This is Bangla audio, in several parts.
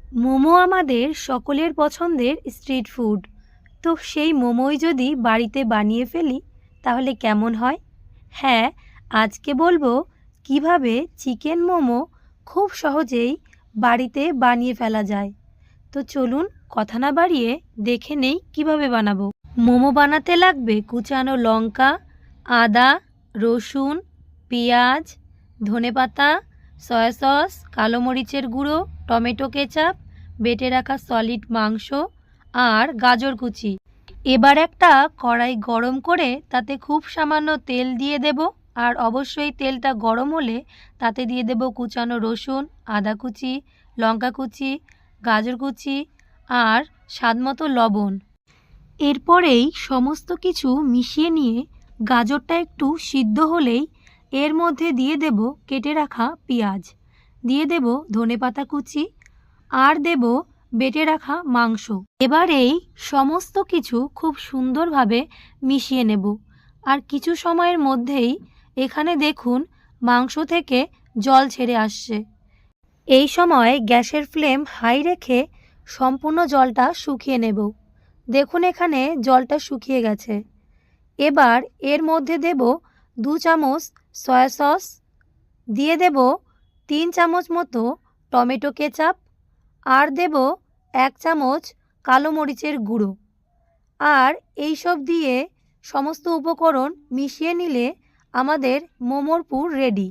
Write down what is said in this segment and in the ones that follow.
মোমো আমাদের সকলের পছন্দের স্ট্রিট ফুড। তো সেই মোমোই যদি বাড়িতে বানিয়ে ফেলি তাহলে কেমন হয়? হ্যাঁ, আজকে বলবো কিভাবে চিকেন মোমো খুব সহজেই বাড়িতে বানিয়ে ফেলা যায়। তো চলুন কথা না বাড়িয়ে দেখে নেই কিভাবে বানাবো। মোমো বানাতে লাগবে কুচানো লঙ্কা, আদা, রসুন, পেঁয়াজ, ধনেপাতা, সয়া সস, কালো মরিচের গুঁড়ো, টমেটো কেচাপ, বেটে রাখা সলিড মাংস আর গাজর কুচি। এবার একটা কড়াই গরম করে তাতে খুব সামান্য তেল দিয়ে দেব। আর অবশ্যই তেলটা গরম হলে তাতে দিয়ে দেব কুচানো রসুন, আদা কুচি, লঙ্কা কুচি, গাজর কুচি আর স্বাদমতো লবণ। এরপরেই সমস্ত কিছু মিশিয়ে নিয়ে গাজরটা একটু সিদ্ধ হলেই এর মধ্যে দিয়ে দেব কেটে রাখা পেঁয়াজ, দিয়ে দেব ধনেপাতা কুচি আর দেব বেটে রাখা মাংস। এবার এই সমস্ত কিছু খুব সুন্দরভাবে মিশিয়ে নেব। আর কিছু সময়ের মধ্যেই এখানে দেখুন মাংস থেকে জল ছেড়ে আসছে। এই সময় গ্যাসের ফ্লেম হাই রেখে সম্পূর্ণ জলটা শুকিয়ে নেব। দেখুন এখানে জলটা শুকিয়ে গেছে। এবার এর মধ্যে দেব 2 চামচ সয়া সস, দিয়ে দেব 3 চামচ মতো টমেটো কেচাপ আর দেব 1 চামচ কালো মরিচের গুঁড়ো। আর এই সব দিয়ে সমস্ত উপকরণ মিশিয়ে নিলে আমাদের মোমোর পুর রেডি।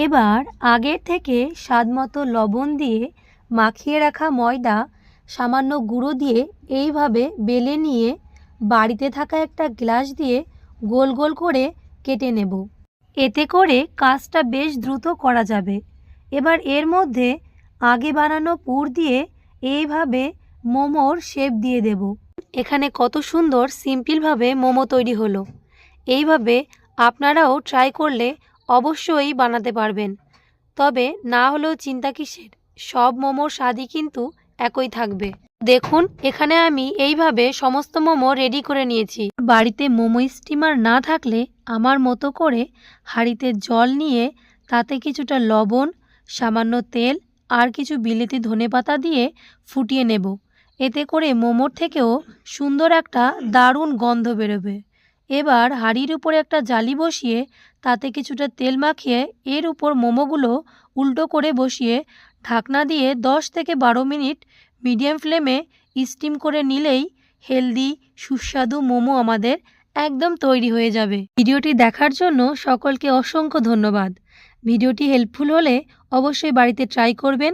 এবার আগের থেকে স্বাদমতো লবণ দিয়ে মাখিয়ে রাখা ময়দা সামান্য গুঁড়ো দিয়ে এইভাবে বেলে নিয়ে বাড়িতে থাকা একটা গ্লাস দিয়ে গোল গোল করে কেটে নেব। এতে করে কাজটা বেশ দ্রুত করা যাবে। এবার এর মধ্যে আগে বানানো পুর দিয়ে এইভাবে মোমোর শেপ দিয়ে দেব। এখানে কত সুন্দর সিম্পলভাবে মোমো তৈরি হলো। এইভাবে আপনারাও ট্রাই করলে অবশ্যই বানাতে পারবেন। তবে না হলেও চিন্তা কিসের, সব মোমোর স্বাদই কিন্তু একই থাকবে। দেখুন এখানে আমি এইভাবে সমস্ত মোমো রেডি করে নিয়েছি। বাড়িতে মোমো স্টিমার না থাকলে আমার মতো করে হাঁড়িতে জল নিয়ে তাতে কিছুটা লবণ, সামান্য তেল আর কিছু বিলেতি ধনেপাতা দিয়ে ফুটিয়ে নেব। এতে করে মোমোর থেকেও সুন্দর একটা দারুণ গন্ধ বেরোবে। এবার হাঁড়ির উপরে একটা জালি বসিয়ে তাতে কিছুটা তেল মাখিয়ে এর উপর মোমোগুলো উল্টো করে বসিয়ে ঢাকনা দিয়ে 10 থেকে 12 মিনিট মিডিয়াম ফ্লেমে স্টিম করে নিলেই হেলদি সুস্বাদু মোমো আমাদের একদম তৈরি হয়ে যাবে। ভিডিওটি দেখার জন্য সকলকে অসংখ্য ধন্যবাদ। ভিডিওটি হেল্পফুল হলে অবশ্যই বাড়িতে ট্রাই করবেন